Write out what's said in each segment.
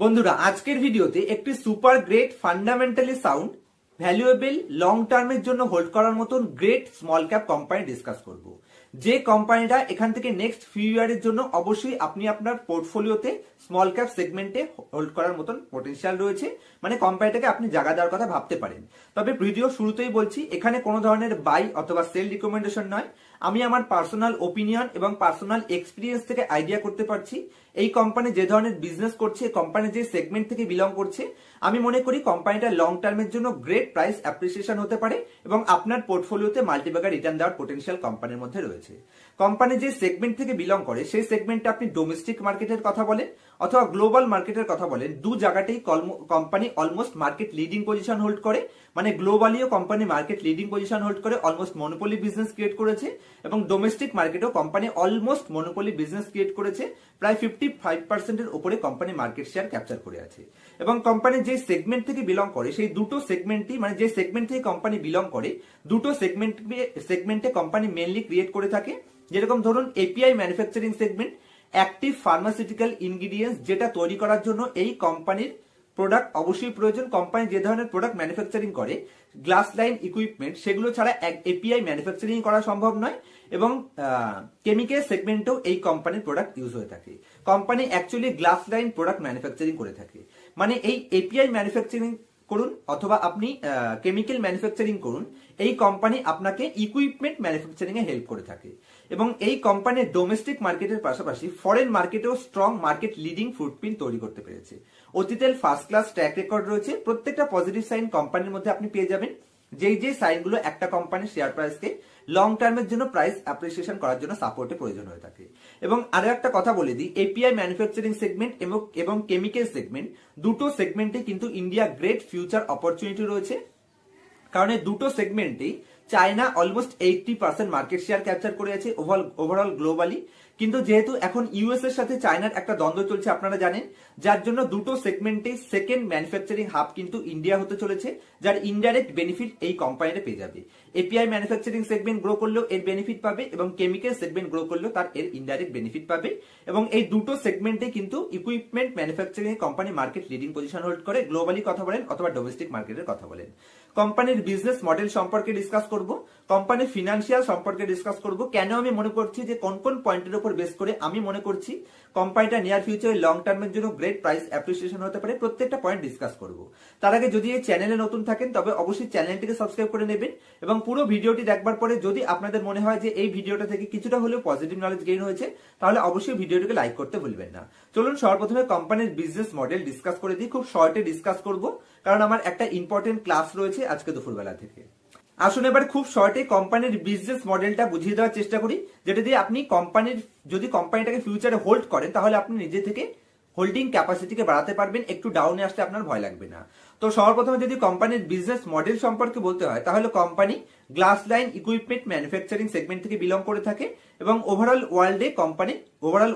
বন্ধুরা আজকের ভিডিওতে একটি super great fundamentally sound valuable long টার্মের জন্য হোল্ড করার মতন great small cap company discuss করব। যে কোম্পানিটা এখান থেকে নেক্সট ফিউ ইয়ারের জন্য অবশ্যই আপনি আপনার পোর্টফোলিওতে স্মল ক্যাপ সেগমেন্টে হোল্ড করার মতন পটেনশিয়াল রয়েছে, মানে কোম্পানিটাকে আপনি জায়গা দেওয়ার কথা ভাবতে পারেন। তবে ভিডিও শুরুতেই বলছি, এখানে কোনো ধরনের বাই অথবা সেল রিকমেন্ডেশন নয়। আমি আমার পার্সোনাল ওপিনিয়ন এবং পার্সোনাল এক্সপিরিয়েন্স থেকে আইডিয়া করতে পারছি এই কোম্পানি যে ধরনের বিজনেস করছে, কোম্পানি যে সেগমেন্ট থেকে বিলং করছে, আমি মনে করি কোম্পানিটা লং টার্মের জন্য গ্রেট প্রাইস অ্যাপ্রিসিয়েশন হতে পারে এবং আপনার পোর্টফোলিওতে মাল্টিব্যাগার রিটার্ন দেওয়ার পোটেনশিয়াল কোম্পানির মধ্যে রয়েছে। কোম্পানি যে সেগমেন্ট থেকে বিলং করে সেই সেগমেন্টে আপনি ডোমেস্টিক মার্কেটের কথা বলেন অথবা গ্লোবাল মার্কেটের কথা বলেন, দু জায়গাতেই company almost market leading position hold করে, মানে গ্লোবালিও company market leading position hold করে অলমোস্ট মনোপলি বিজনেস ক্রিয়েট করেছে এবং ডোমেস্টিক মার্কেটেও company almost monopoly business create করেছে। প্রায় 55% উপরে কোম্পানি মার্কেট শেয়ার ক্যাপচার করে আছে এবং কোম্পানি যে সেগমেন্ট থেকে বিলং করে সেই দুটো সেগমেন্টই, মানে যে সেগমেন্ট থেকে কোম্পানি বিলং করে দুটো সেগমেন্টে কোম্পানি মেইনলি ক্রিয়েট করে থাকে। যেরকম ধরুন API manufacturing segment, active pharmaceutical ingredients যেটা তৈরি করার জন্য এই কোম্পানির প্রোডাক্ট অবশ্যই প্রয়োজন। কোম্পানি যে ধরনের প্রোডাক্ট ম্যানুফ্যাকচারিং করে, গ্লাস লাইন ইকুইপমেন্ট, সেগুলো ছাড়া এপিআই ম্যানুফ্যাকচারিং করা সম্ভব নয় এবং কেমিক্যাল সেগমেন্টেও এই কোম্পানির প্রোডাক্ট ইউজ হয়ে থাকে। Company actually glass line product manufacturing করে থাকে, মানে এই এপিআই ম্যানুফ্যাকচারিং করুন অথবা আপনি কেমিক্যাল ম্যানুফ্যাকচারিং করুন, এই কোম্পানি আপনাকে ইকুইপমেন্ট ম্যানুফ্যাকচারিং এ হেল্প করে থাকে এবং এই কোম্পানির ডোমেস্টিক মার্কেটের পাশাপাশি ফরেন মার্কেটেও স্ট্রং মার্কেট লিডিং ফুটপ্রিন্ট তৈরি করতে পেরেছে। অতীতের ফার্স্ট ক্লাস ট্র্যাক রেকর্ড রয়েছে। প্রত্যেকটা পজিটিভ সাইন কোম্পানির মধ্যে আপনি পেয়ে যাবেন, যে সাইনগুলো একটা কোম্পানির শেয়ার প্রাইসকে লং টার্মের জন্য প্রাইস অ্যাপ্রিসিয়েশন করার জন্য সাপোর্টের প্রয়োজন হয়ে থাকে। এবং আরো একটা কথা বলে দিই, এপিআই ম্যানুফ্যাকচারিং সেগমেন্ট এবং কেমিক্যাল সেগমেন্ট দুটো সেগমেন্টে কিন্তু ইন্ডিয়া গ্রেট ফিউচার অপরচুনিটি রয়েছে, কারণ এই দুটো সেগমেন্টেই China almost 80% market share capture করে আছে ওভারঅল গ্লোবালি। কিন্তু যেহেতু এখন ইউএস এর সাথে চায়নার একটা দ্বন্দ্ব চলছে আপনারা জানেন, যার জন্য দুটো সেগমেন্টে সেকেন্ড ম্যানুফ্যাকচারিং হাব কিন্তু ইন্ডিয়া হতে চলেছে, যার ইনডাইরেক্ট বেনিফিট এই কোম্পানিটা পেয়ে যাবে। এপিআই ম্যানুফ্যাকচারিং সেগমেন্ট গ্রো করলেও এর বেনিফিট পাবে এবং কেমিক্যাল সেগমেন্ট গ্রো করলেও তার এর ইনডাইরেক্ট বেনিফিট পাবে এবং এই দুটো সেগমেন্টে কিন্তু equipment manufacturing company market leading position hold করে, গ্লোবালি কথা বলেন অথবা ডোমেস্টিক মার্কেটের কথা বলেন। কোম্পানির বিজনেস মডেল সম্পর্কে ডিসকাস করব, কোম্পানির ফিনান্সিয়াল সম্পর্কে ডিসকাস করব, কেন আমি মনে করছি যে কোন কোন পয়েন্টের উপর বেস করে আমি মনে করছি কোম্পানিটা নিয়ার ফিউচারে লং টার্মের জন্য গ্রেট প্রাইস অ্যাপ্রিসিয়েশন হতে পারে, প্রত্যেকটা পয়েন্ট ডিসকাস করব। তার আগে যদি এই চ্যানেলে নতুন থাকেন তবে অবশ্যই চ্যানেলটিকে সাবস্ক্রাইব করে নেবেন এবং পুরো ভিডিওটি দেখবার পরে যদি আপনাদের মনে হয় যে এই ভিডিওটা থেকে কিছুটা হলেও পজিটিভ নলেজ গেইন হয়েছে তাহলে অবশ্যই ভিডিওটিকে লাইক করতে ভুলবেন না। চলুন সর্বপ্রথমে কোম্পানির বিজনেস মডেল ডিসকাস করে দিই, খুব শর্টে ডিসকাস করব কারণ আমার একটা ইম্পর্টেন্ট ক্লাস রয়েছে আজকে দুপুরবেলা থেকে। আসুন এবার খুব শর্টে কোম্পানির বিজনেস মডেলটা বুঝিয়ে দেওয়ার চেষ্টা করি, যেটা দিয়ে আপনি যদি কোম্পানিটাকে ফিউচারে হোল্ড করেন তাহলে আপনি নিজে থেকে হোল্ডিং ক্যাপাসিটিকে বাড়াতে পারবেন, একটু ডাউনে আসলে আপনার ভয় লাগবে না। তো সর্বপ্রথমে যদি কোম্পানির বিজনেস মডেল সম্পর্কে বলতে হয় তাহলে company glass line equipment manufacturing segment থেকে বিলং করে থাকে এবং ওভারঅল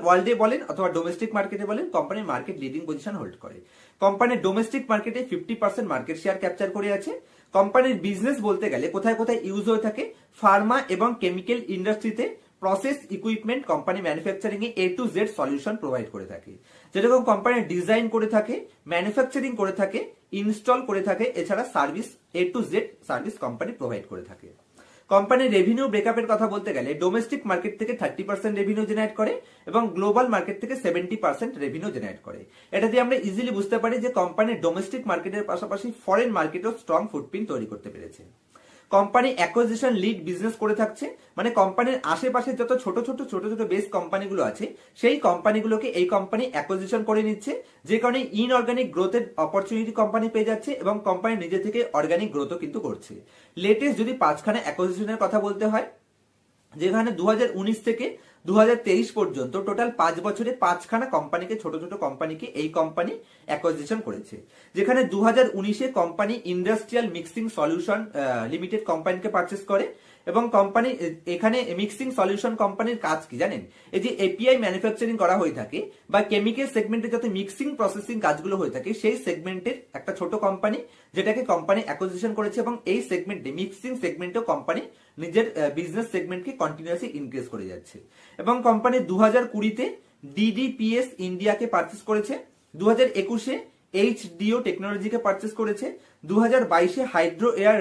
ওয়ার্ল্ডে বলেন অথবা ডোমেস্টিক মার্কেটে বলেন company market leading position hold করে। কোম্পানির ডোমেস্টিক মার্কেটে 50% মার্কেট শেয়ার ক্যাপচার করে আছে। কোম্পানির বিজনেস বলতে গেলে কোথায় কোথায় ইউজ হয়ে থাকে, ফার্মা এবং কেমিক্যাল ইন্ডাস্ট্রিতে process equipment company manufacturing A A to Z solution provide করে থাকে। যেরকম কোম্পানি ডিজাইন করে থাকে, ম্যানুফ্যাকচারিং করে থাকে, ইনস্টল করে থাকে, এছাড়া service A to Z service company provide করে থাকে। কোম্পানির রেভিনিউ ব্রেকআপের কথা বলতে গেলে ডোমেস্টিক মার্কেট থেকে 30% রেভিনিউ জেনারেট করে এবং গ্লোবাল মার্কেট থেকে 70% রেভিনিউ জেনারেট করে। এটা দিয়ে আমরা ইজিলি বুঝতে পারি যে কোম্পানির ডোমেস্টিক মার্কেটের পাশাপাশি ফরেন মার্কেটেও স্ট্রং ফুটপ্রিন্ট তৈরি করতে পেরেছে। কোম্পানি অ্যাকুইজিশন লিড বিজনেস করে থাকছে, মানে কোম্পানির আশেপাশে যত ছোট ছোট বেস কোম্পানিগুলো আছে সেই কোম্পানিগুলোকে এই কোম্পানি অ্যাকুইজিশন করে নিচ্ছে, যে কারণে ইনঅর্গানিক গ্রোথের অপরচুনিটি কোম্পানি পেয়ে যাচ্ছে এবং কোম্পানি নিজে থেকে অর্গানিক গ্রোথও কিন্তু করছে। লেটেস্ট যদি 5খানা অ্যাকুইজিশনের কথা বলতে হয়, যেখানে 2019 থেকে 2023 পর্যন্ত টোটাল 5 বছরে 5খানা কোম্পানিকে, ছোট কোম্পানিকে এই কোম্পানি অ্যাকুইজিশন করেছে। যেখানে 2019-এ company industrial mixing solution limited কোম্পানিকে পারচেস করে এবং কোম্পানি এখানে মিক্সিং সলিউশন কোম্পানির কাজ কি জানেন? এই যে এপিআই ম্যানুফ্যাকচারিং করা হয়ে থাকে বা কেমিক্যাল সেগমেন্টে যাতে মিক্সিং প্রসেসিং কাজগুলো হয়ে থাকে সেই সেগমেন্টের একটা ছোট কোম্পানি, যেটাকে কোম্পানি অ্যাকুইজিশন করেছে এবং এই সেগমেন্টে মিক্সিং সেগমেন্টেও কোম্পানি নিজের বিজনেস সেগমেন্টকে কন্টিনিউয়াসলি ইনক্রিজ করে যাচ্ছে এবং কোম্পানি 2020-তে ডিডিপিএস ইন্ডিয়াকে পারচেস করেছে 2021-এ HDO টেকনোলজিকে পারচেস করেছে, 2022-এ হাইড্রো এয়ার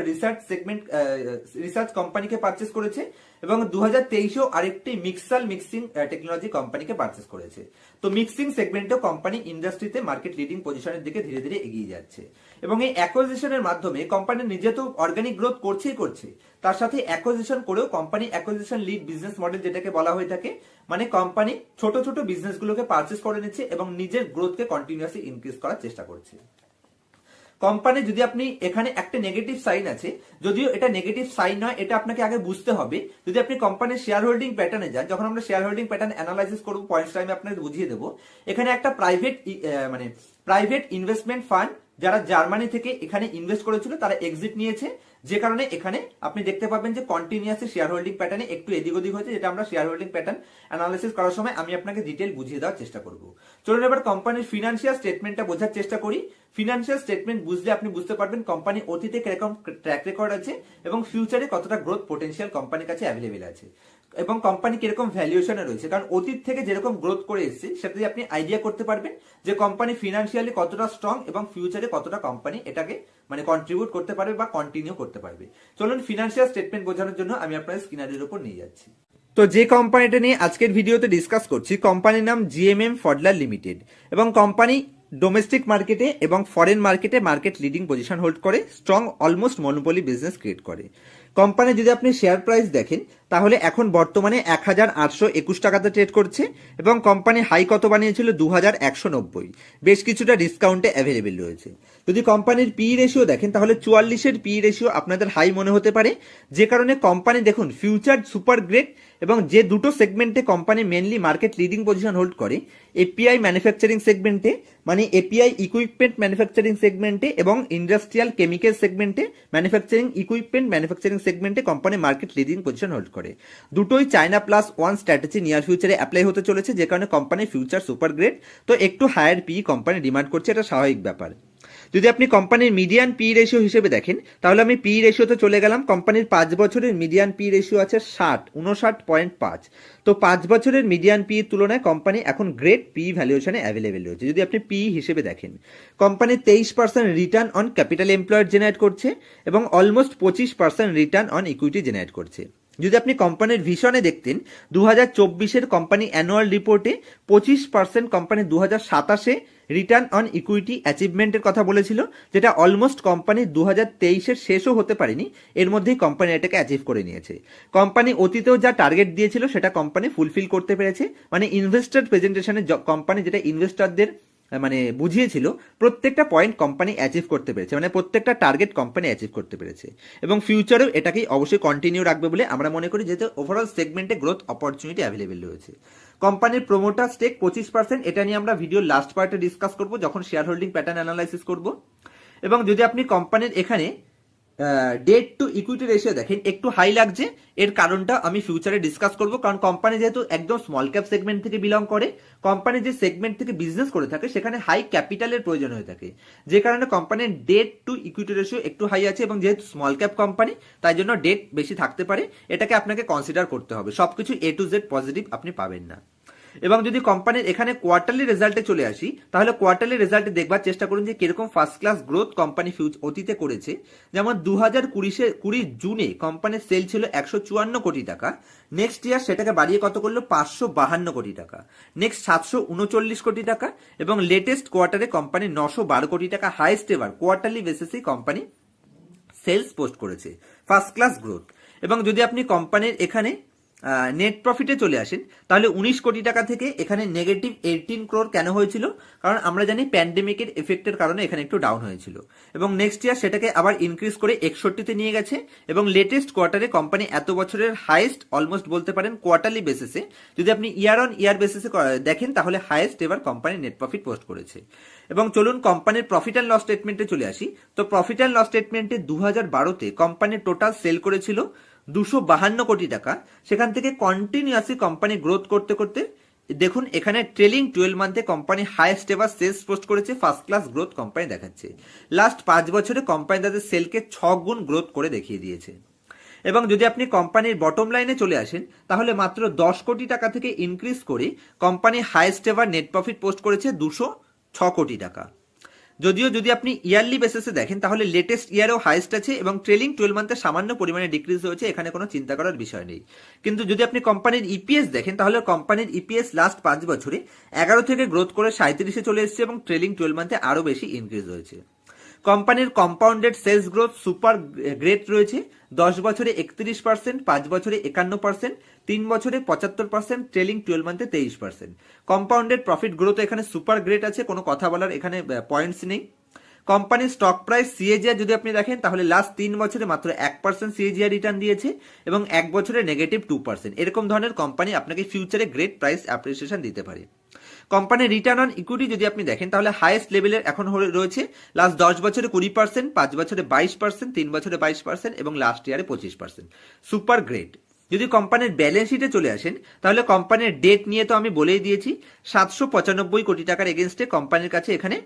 রিসার্চ কোম্পানিকে পারচেস করেছে এবং 2023-এও আরেকটি মিক্সিং টেকনোলজি কোম্পানিকে পারচেস করেছে। তো মিক্সিং সেগমেন্টেও কোম্পানি ইন্ডাস্ট্রিতে মার্কেট লিডিং পজিশনের দিকে ধীরে ধীরে এগিয়ে যাচ্ছে এবং এই অ্যাকুইজিশনের মাধ্যমে কোম্পানি নিজে তো অর্গানিক গ্রোথ করছে, তার সাথে অ্যাকুইজিশন করেও company acquisition lead business model যেটাকে বলা হয়ে থাকে, মানে কোম্পানি ছোট ছোট বিজনেসগুলোকে পারচেস করে নিচ্ছে এবং নিজের গ্রোথকে কন্টিনিউয়াসলি ইনক্রিজ করার চেষ্টা করছে। কোম্পানি যদি আপনি এখানে একটা নেগেটিভ সাইন আছে, যদিও এটা নেগেটিভ সাইন নয়, এটা আপনাকে আগে বুঝতে হবে। যদি আপনি কোম্পানির শেয়ার হোল্ডিং প্যাটার্নে যান, যখন আমরা শেয়ার হোল্ডিং প্যাটার্ন অ্যানালাইসিস করব পয়েন্টস টাইমে আপনাকে বুঝিয়ে দেবো। এখানে একটা প্রাইভেট ইনভেস্টমেন্ট ফান্ড যারা জার্মানি থেকে এখানে ইনভেস্ট করেছিল তারা এক্সিট নিয়েছে, যে কারণে এখানে আপনি দেখতে পাবেন যে কন্টিনিউয়াসলি শেয়ার হোল্ডিং প্যাটার্নে একটু এদিক ওদিক হয়েছে, যেটা আমরা শেয়ার হোল্ডিং প্যাটার্ন অ্যানালাইসিস করার সময় আমি আপনাকে ডিটেল বুঝিয়ে দেওয়ার চেষ্টা করব। চলুন এবার কোম্পানির ফিনান্সিয়াল স্টেটমেন্টটা বোঝার চেষ্টা করি। ফিনান্সিয়াল স্টেটমেন্ট বুঝলে আপনি বুঝতে পারবেন কোম্পানি অতীতে কিরকম ট্র্যাক রেকর্ড আছে এবং ফিউচারে কতটা গ্রোথ পোটেনশিয়াল কোম্পানির কাছে অ্যাভেলেবেল আছে এবং কোম্পানি কিরকম ভ্যালুয়েশনে রয়েছে। কারণ অতীত থেকে যেরকম গ্রোথ করে এসেছে সেটা দিয়ে আপনি আইডিয়া করতে পারবেন যে কোম্পানি ফিনান্সিয়ালি কতটা স্ট্রং এবং ফিউচারে কতটা কোম্পানি এটাকে মানে কন্ট্রিবিউট করতে পারবে বা কন্টিনিউ করতে পারবে। চলুন ফিনান্সিয়াল স্টেটমেন্ট বোঝানোর জন্য আমি আপনাদের স্ক্রিনারের উপর নিয়ে যাচ্ছি। তো যে কোম্পানিটা নিয়ে আজকের ভিডিওতে ডিসকাস করছি, কোম্পানির নাম জিএমএম ফডলার লিমিটেড এবং কোম্পানি ডোমেস্টিক মার্কেটে এবং ফরেন মার্কেটে মার্কেট লিডিং পজিশন হোল্ড করে, strong almost monopoly business create করে। কোম্পানি যদি আপনি শেয়ার প্রাইস দেখেন তাহলে এখন বর্তমানে 1821 টাকাতে ট্রেড করছে এবং কোম্পানি হাই কত বানিয়েছিল 2190, বেশ কিছুটা ডিসকাউন্টে অ্যাভেলেবেল রয়েছে। যদি কোম্পানির পি রেশিও দেখেন তাহলে 44-এর পি রেশিও আপনাদের হাই মনে হতে পারে, যে কারণে কোম্পানি দেখুন ফিউচার সুপার গ্রেট এবং যে দুটো সেগমেন্টে company mainly market leading position hold করে, এপিআই ম্যানুফ্যাকচারিং সেগমেন্টে মানে এপিআই ইকুইপমেন্ট ম্যানুফ্যাকচারিং সেগমেন্টে এবং ইন্ডাস্ট্রিয়াল কেমিক্যাল সেগমেন্টে ম্যানুফ্যাকচারিং ইকুইপমেন্ট ম্যানুফ্যাকচারিং সেগমেন্টে company market leading position hold করে। দুটোই China plus one strategy near ফিউচারে অ্যাপ্লাই হতে চলেছে, যে কারণে কোম্পানি ফিউচার সুপার গ্রেট, তো একটু হায়ার পি কোম্পানি ডিমান্ড করছে, এটা স্বাভাবিক ব্যাপার। যদি আপনি কোম্পানির মিডিয়ান পি রেশিও হিসেবে দেখেন তাহলে আমি পি রেশিওতে চলে গেলাম। কোম্পানির 5 বছরের মিডিয়ান পি রেশিও আছে 59.5। তো 5 বছরের মিডিয়ান পি এর তুলনায় কোম্পানি এখন গ্রেট পি ভ্যালুয়েশনে অ্যাভেলেবেল রয়েছে। যদি আপনি পি হিসেবে দেখেন, company 23% return on capital employed generate করছে এবং almost 25% return on equity generate করছে। যদি আপনি কোম্পানির ভিশনে দেখতেন 2024-এর কোম্পানি অ্যানুয়াল রিপোর্টে 25% কোম্পানি 2027-এ রিটার্ন অন ইকুইটি অ্যাচিভমেন্টের কথা বলেছিল, যেটা অলমোস্ট কোম্পানি 2023-এর শেষও হতে পারেনি, এর মধ্যেই কোম্পানি এটাকে অ্যাচিভ করে নিয়েছে। কোম্পানি অতীতেও যা টার্গেট দিয়েছিল সেটা কোম্পানি ফুলফিল করতে পেরেছে, মানে ইনভেস্টর প্রেজেন্টেশনে কোম্পানি যেটা ইনভেস্টরদের মানে বুঝিয়েছিল প্রত্যেকটা পয়েন্ট কোম্পানি অ্যাচিভ করতে পেরেছে, মানে প্রত্যেকটা টার্গেট কোম্পানি অ্যাচিভ করতে পেরেছে এবং ফিউচারেও এটাকেই অবশ্যই কন্টিনিউ রাখবে বলে আমরা মনে করি, যেহেতু ওভারঅল সেগমেন্টে গ্রোথ অপরচুনিটি অ্যাভেলেবেল রয়েছে। কোম্পানির প্রোমোটার স্টেক 25%, এটা নিয়ে আমরা ভিডিও লাস্ট পার্টে ডিসকাস করব যখন শেয়ার হোল্ডিং প্যাটার্ন অ্যানালাইসিস করব। এবং যদি আপনি কোম্পানির এখানে ডেট টু ইকুইটি রেশিও দেখেন একটু হাই লাগছে, এর কারণটা আমি ফিউচারে ডিসকাস করব। কারণ কোম্পানি যেহেতু একদম স্মল ক্যাপ সেগমেন্ট থেকে বিলং করে, কোম্পানি যে সেগমেন্ট থেকে বিজনেস করে থাকে সেখানে হাই ক্যাপিটালের প্রয়োজন হয়ে থাকে, যে কারণে কোম্পানির ডেট টু ইকুইটি রেশিও একটু হাই আছে এবং যেহেতু স্মল ক্যাপ কোম্পানি তাই জন্য ডেট বেশি থাকতে পারে, এটাকে আপনাকে কনসিডার করতে হবে। সবকিছু এ টু জেড পজিটিভ আপনি পাবেন না। এবং যদি কোম্পানির এখানে কোয়ার্টারলি রেজাল্টে চলে আসি তাহলে কোয়ার্টারলি রেজাল্টে দেখবার চেষ্টা করুন যে কিরকম ফার্স্ট ক্লাস গ্রোথ কোম্পানি অতীতে করেছে। যেমন 2020 জুনে কোম্পানির সেল ছিল 154 কোটি টাকা, নেক্সট ইয়ার সেটাকে বাড়িয়ে কত করলো 552 কোটি টাকা, নেক্সট 739 কোটি টাকা এবং লেটেস্ট কোয়ার্টারে কোম্পানি 912 কোটি টাকা, হাইয়েস্ট এভার কোয়ার্টারলি বেসিসে কোম্পানি সেলস পোস্ট করেছে, ফার্স্ট ক্লাস গ্রোথ। এবং যদি আপনি কোম্পানির এখানে নেট প্রফিটে চলে আসেন তাহলে 19 কোটি টাকা থেকে এখানে নেগেটিভ 18 ক্রোর কেন হয়েছিল, কারণ আমরা জানি প্যান্ডেমিকের এফেক্টের কারণে এখানে একটু ডাউন হয়েছিল এবং নেক্সট ইয়ার সেটাকে আবার ইনক্রিজ করে 61-তে নিয়ে গেছে এবং লেটেস্ট কোয়ার্টারে কোম্পানি এত বছরের হাইয়েস্ট অলমোস্ট বলতে পারেন কোয়ার্টারলি বেসিসে, যদি আপনি ইয়ার অন ইয়ার বেসিসে দেখেন তাহলে হাইয়েস্ট এবার কোম্পানি নেট প্রফিট পোস্ট করেছে। এবং চলুন কোম্পানির প্রফিট অ্যান্ড লস স্টেটমেন্টে চলে আসি। তো প্রফিট অ্যান্ড লস স্টেটমেন্টে 2012-তে কোম্পানির টোটাল সেল করেছিল 252 কোটি টাকা, সেখান থেকে কন্টিনিউয়াসলি কোম্পানি গ্রোথ করতে করতে দেখুন এখানে ট্রেলিং 12 মান্থে company highest ever sales post করেছে, ফার্স্ট ক্লাস গ্রোথ কোম্পানি দেখাচ্ছে। লাস্ট 5 বছরে কোম্পানি তাদের সেলকে 6 গুণ গ্রোথ করে দেখিয়ে দিয়েছে। এবং যদি আপনি কোম্পানির বটম লাইনে চলে আসেন তাহলে মাত্র 10 কোটি টাকা থেকে ইনক্রিজ করে company highest ever net profit post করেছে কোটি টাকা। যদিও যদি আপনি ইয়ারলি বেসিসে দেখেন তাহলে লেটেস্ট ইয়ারেও হাইস্ট আছে এবং ট্রেলিং 12 মান্থে সামান্য পরিমাণে ডিক্রিজ হয়েছে, এখানে কোনো চিন্তা করার বিষয় নেই। কিন্তু যদি আপনি কোম্পানির ইপিএস দেখেন তাহলে কোম্পানির ইপিএস লাস্ট 5 বছরে 11 থেকে গ্রোথ করে 37-এ চলে এসেছে এবং ট্রেলিং 12 মান্থে আরও বেশি ইনক্রিজ হয়েছে। কোম্পানির compounded sales growth super great রয়েছে, 10 বছরে 31%, 5 বছরে 51%, 3 বছরে 75%, ট্রেলিং 12 মান্থে 23%। কম্পাউন্ডেড প্রফিট গ্রোথ এখানে সুপার গ্রেট আছে, কোনো কথা বলার এখানে পয়েন্টস নেই। কোম্পানির স্টক প্রাইস সিএজিআর যদি আপনি দেখেন তাহলে লাস্ট 3 বছরে মাত্র 1% সিএজিআর রিটার্ন দিয়েছে এবং 1 বছরে -2%। এরকম ধরনের কোম্পানি আপনাকে ফিউচারে গ্রেট প্রাইস অ্যাপ্রিসিয়েশন দিতে পারে। কোম্পানির রিটার্ন অন ইকুইটি যদি আপনি দেখেন তাহলে হাইয়েস্ট লেভেলের এখন রয়েছে, লাস্ট 10 বছরে 20%, 5 বছরে 22%, 3 বছরে 22% এবং লাস্ট ইয়ারে 25%। Super great. যদি কোম্পানির ব্যালেন্স শিটে চলে আসেন তাহলে কোম্পানির ডেট নিয়ে তো আমি বলেই দিয়েছি, 795 কোটি টাকার এগেনস্টে কোম্পানির কাছে এখানে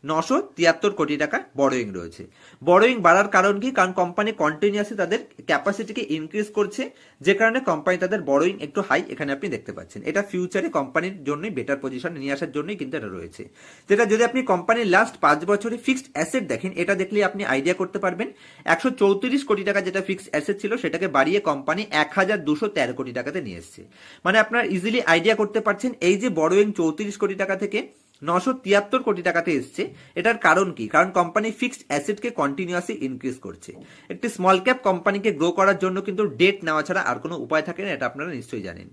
973 কোটি টাকা বড়োয়িং রয়েছে। বড়োয়িং বাড়ার কারণ কি? কারণ কোম্পানি কন্টিনিউয়াসলি তাদের ক্যাপাসিটিকে ইনক্রিজ করছে, যে কারণে কোম্পানি তাদের বড়োয়িং একটু হাই এখানে আপনি দেখতে পাচ্ছেন। এটা ফিউচারে কোম্পানির জন্যই বেটার পজিশন নিয়ে আসার জন্যই কিন্তু এটা রয়েছে। যেটা যদি আপনি কোম্পানির লাস্ট 5 বছরে ফিক্সড অ্যাসেট দেখেন, এটা দেখলে আপনি আইডিয়া করতে পারবেন 134 কোটি টাকা যেটা ফিক্সড অ্যাসেট ছিল সেটাকে বাড়িয়ে কোম্পানি 1213 কোটি টাকাতে নিয়ে এসছে। মানে আপনার ইজিলি আইডিয়া করতে পারছেন এই যে বড়োয়িং 34 কোটি টাকা থেকে 973 কোটি টাকাতে এসছে, এটার কারণ কি? কারণ কোম্পানি ফিক্সড অ্যাসেটকে কন্টিনিউয়াসলি ইনক্রিজ করছে। একটি স্মল ক্যাপ কোম্পানিকে গ্রো করার জন্য কিন্তু ডেট নেওয়া ছাড়া আর কোনো উপায় থাকে না, এটা আপনারা নিশ্চয়ই জানেন।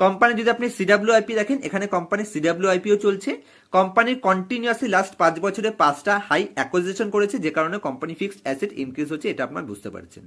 কোম্পানি যদি আপনি সিডাব্লিউআইপি দেখেন, এখানে কোম্পানির সিডাব্লিউআইপিও চলছে। কোম্পানি কন্টিনিউয়াসলি লাস্ট 5 বছরে 5টা হাই অ্যাকুইজিশন করেছে, যে কারণে কোম্পানি ফিক্সড অ্যাসেট ইনক্রিজ হচ্ছে, এটা আপনারা বুঝতে পারছেন।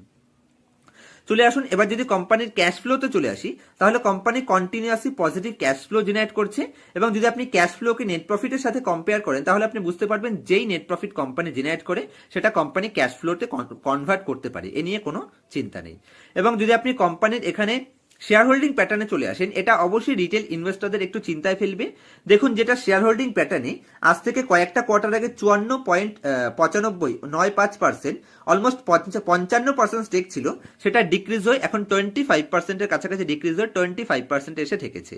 চলে আসুন এবার যদি কোম্পানির ক্যাশ ফ্লোতে চলে আসি তাহলে company continuously positive case flow generate করছে এবং যদি আপনি ক্যাশ ফ্লোকে নেট প্রফিটের সাথে কম্পেয়ার করেন তাহলে আপনি বুঝতে পারবেন যেই নেট প্রফিট কোম্পানি জেনারেট করে সেটা কোম্পানি ক্যাশ ফ্লোতে কনভার্ট করতে পারে, এ নিয়ে কোনো চিন্তা নেই। এবং যদি আপনি কোম্পানির এখানে শেয়ার হোল্ডিং প্যাটার্নে চলে আসেন, এটা অবশ্যই রিটেল ইনভেস্টরদের একটু চিন্তায় ফেলবে। দেখুন যেটা শেয়ার হোল্ডিং প্যাটার্নে আজ থেকে কয়েকটা কোয়ার্টার আগে 54.95% অলমোস্ট 55% স্টেক ছিল, সেটা ডিক্রিজ হয়ে এখন 25%-এর কাছাকাছি ডিক্রিজ হয়ে 25% এসে ঠেকেছে।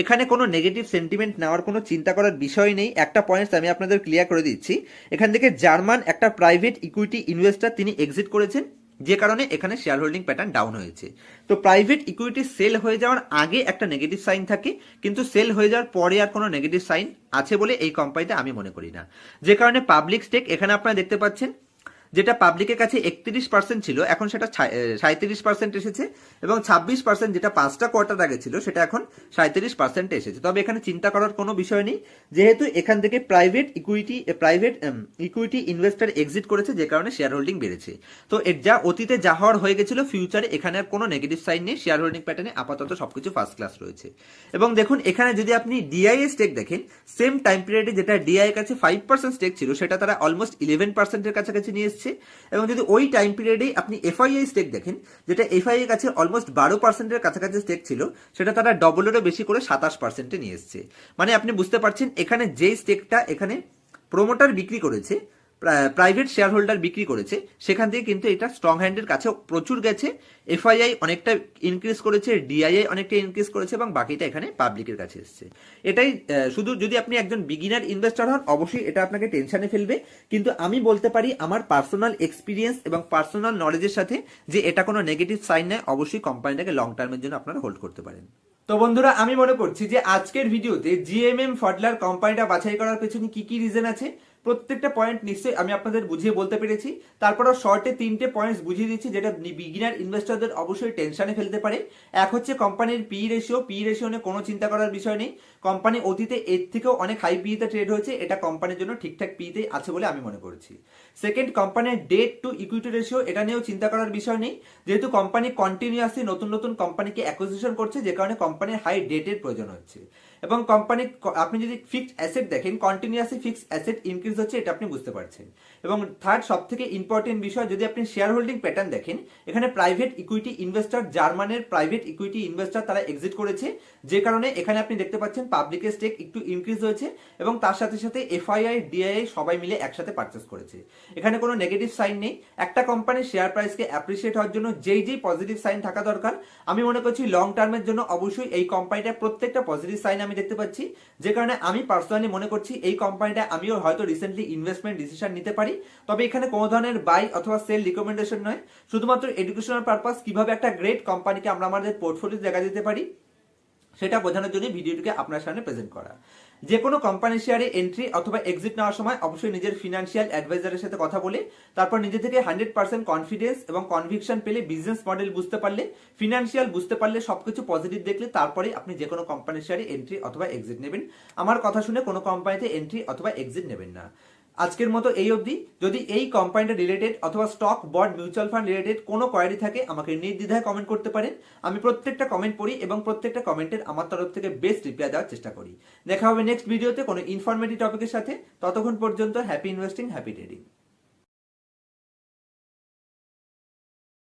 এখানে কোনো নেগেটিভ সেন্টিমেন্ট নেওয়ার কোনো চিন্তা করার বিষয় নেই। একটা পয়েন্টস আমি আপনাদের ক্লিয়ার করে দিচ্ছি, এখান থেকে জার্মান একটা প্রাইভেট ইকুইটি ইনভেস্টর তিনি এক্সিট করেছেন, যে কারণে এখানে শেয়ার হোল্ডিং প্যাটার্ন ডাউন হয়েছে। তো প্রাইভেট ইকুইটি সেল হয়ে যাওয়ার আগে একটা নেগেটিভ সাইন থাকে, কিন্তু সেল হয়ে যাওয়ার পরে আর কোনো নেগেটিভ সাইন আছে বলে এই কোম্পানিতে আমি মনে করি না। যে কারণে পাবলিক স্টেক এখানে আপনারা দেখতে পাচ্ছেন, যেটা পাবলিকের কাছে 31% ছিল এখন সেটা 37% এসেছে এবং 26% যেটা 5টা কোয়ার্টার আগে ছিল সেটা এখন 37% এসেছে। তবে এখানে চিন্তা করার কোনো বিষয় নেই, যেহেতু এখান থেকে প্রাইভেট ইকুইটি ইনভেস্টর এক্সিট করেছে, যে কারণে শেয়ার হোল্ডিং বেড়েছে। তো এর যা অতীতে যা হওয়ার হয়ে গেছিল, ফিউচারে এখানে আর কোনো নেগেটিভ সাইন নেই। শেয়ার হোল্ডিং প্যাটার্নে আপাতত সবকিছু ফার্স্ট ক্লাস রয়েছে। এবং দেখুন এখানে যদি আপনি ডিআই স্টেক দেখেন, সেম টাইম পিরিয়ডে যেটা ডিআই এর কাছে 5% স্টেক ছিল সেটা তারা অলমোস্ট 11%-এর কাছাকাছি নিয়ে এসছে। এবং যদি ওই টাইম পিরিয়ডে আপনি এফআইআই স্টেক দেখেন, যেটা এফআইআই এর কাছে অলমোস্ট 12%-এর কাছাকাছি স্টেক ছিল, সেটা তারা ডবলেরও বেশি করে 27%-এ নিয়ে এসছে। মানে আপনি বুঝতে পারছেন এখানে যেই স্টেকটা এখানে প্রমোটার বিক্রি করেছে, প্রাইভেট শেয়ার হোল্ডার বিক্রি করেছে, সেখান থেকে কিন্তু এটা স্ট্রং হ্যান্ডের কাছে প্রচুর গেছে। এফআইআই অনেকটা ইনক্রিজ করেছে, ডিআইআই অনেকটা ইনক্রিজ করেছে এবং বাকিটা এখানে পাবলিকের কাছে এসছে। এটাই শুধু যদি আপনি একজন বিগিনার ইনভেস্টর হন অবশ্যই এটা আপনাকে টেনশনে ফেলবে, কিন্তু আমি বলতে পারি আমার পার্সোনাল এক্সপিরিয়েন্স এবং পার্সোনাল নলেজের সাথে যে এটা কোনো নেগেটিভ সাইন নয়, অবশ্যই কোম্পানিটাকে লং টার্মের জন্য আপনারা হোল্ড করতে পারেন। তো বন্ধুরা আমি মনে করছি যে আজকের ভিডিওতে জিএমএম ফডলার কোম্পানিটা বাছাই করার পেছনে কি কি রিজন আছে প্রত্যেকটা পয়েন্ট নিশ্চয়ই আমি আপনাদের বুঝিয়ে বলতে পেরেছি। তারপরও শর্টে 3টে পয়েন্টস বুঝিয়ে দিচ্ছি যেটা বিগিনার ইনভেস্টরদের অবশ্যই টেনশনে ফেলতে পারে। এক হচ্ছে কোম্পানির পি রেশিও নিয়ে কোনো চিন্তা করার বিষয় নেই। কোম্পানি অতীতে এর থেকেও অনেক হাই পিতে ট্রেড হয়েছে, এটা কোম্পানির জন্য ঠিকঠাক পিতে আছে বলে আমি মনে করছি। সেকেন্ড, কোম্পানির ডেট টু ইকুইটি রেশিও, এটা নিয়েও চিন্তা করার বিষয় নেই, যেহেতু কোম্পানি কন্টিনিউয়াসলি নতুন নতুন কোম্পানিকে অ্যাকুইজিশন করছে, যে কারণে কোম্পানির হাই ডেটের প্রয়োজন হচ্ছে। এবং কোম্পানির আপনি যদি ফিক্সড অ্যাসেট দেখেন, কন্টিনিউয়াসলি ফিক্সড অ্যাসেট ইনক্রিজ হচ্ছে, এটা আপনি বুঝতে পারছেন। এবং থার্ড সব থেকে ইম্পর্টেন্ট বিষয়, যদি আপনি শেয়ার হোল্ডিং প্যাটার্ন দেখেন, এখানে প্রাইভেট ইকুইটি ইনভেস্টর, জার্মানের প্রাইভেট ইকুইটি ইনভেস্টর তারা এক্সিট করেছে, যে কারণে এখানে আপনি দেখতে পাচ্ছেন পাবলিকের স্টেক একটু ইনক্রিজ হয়েছে এবং তার সাথে সাথে এফআইআই ডিআইআই সবাই মিলে একসাথে পারচেস করেছে। এখানে কোনো নেগেটিভ সাইন নেই। একটা কোম্পানির শেয়ার প্রাইসকে অ্যাপ্রিসিয়েট হওয়ার জন্য যেই যেই পজিটিভ সাইন থাকা দরকার, আমি মনে করছি লং টার্মের জন্য অবশ্যই এই কোম্পানিটার প্রত্যেকটা পজিটিভ সাইন আমি দেখতে পাচ্ছি, যে কারণে আমি পার্সোনালি মনে করছি এই কোম্পানিটা আমিও হয়তো রিসেন্টলি ইনভেস্টমেন্ট ডিসিশন নিতে পারি। তবে এখানে কোনো ধরনের বাই অথবা সেল রিকমেন্ডেশন নয়, শুধুমাত্র এডুকেশনাল পারপাস কিভাবে একটা গ্রেট কোম্পানিকে আমরা আমাদের পোর্টফোলিও দেখা দিতে পারি সেটা বোঝানোর জন্য ভিডিওটিকে আপনার সামনে প্রেজেন্ট করা। যে কোনো কোম্পানি শেয়ারে এন্ট্রি অথবা এক্সিট নেওয়ার সময় অবশ্যই নিজের ফিনান্সিয়াল অ্যাডভাইজারের সাথে কথা বলে তারপর নিজে থেকে 100% কনফিডেন্স এবং কনভিকশন পেলে, বিজনেস মডেল বুঝতে পারলে, ফিনান্সিয়াল বুঝতে পারলে, সবকিছু পজিটিভ দেখলে তারপরে আপনি যে কোনো কোম্পানি শেয়ারে এন্ট্রি অথবা এক্সিট নেবেন। আমার কথা শুনে কোনো কোম্পানিতে এন্ট্রি অথবা এক্সিট নেবেন না। আজকের মতো এই অবধি। যদি এই কোম্পানিটা রিলেটেড অথবা stock, bond, mutual fund related কোনো কোয়ারি থাকে আমাকে নির্দ্বিধায় কমেন্ট করতে পারেন। আমি প্রত্যেকটা কমেন্ট পড়ি এবং প্রত্যেকটা কমেন্টের আমার তরফ থেকে বেস্ট রিপ্লাই দেওয়ার চেষ্টা করি। দেখা হবে নেক্সট ভিডিওতে কোনো ইনফরমেটিভ টপিকের সাথে। ততক্ষণ পর্যন্ত হ্যাপি ইনভেস্টিং, হ্যাপি ট্রেডিং।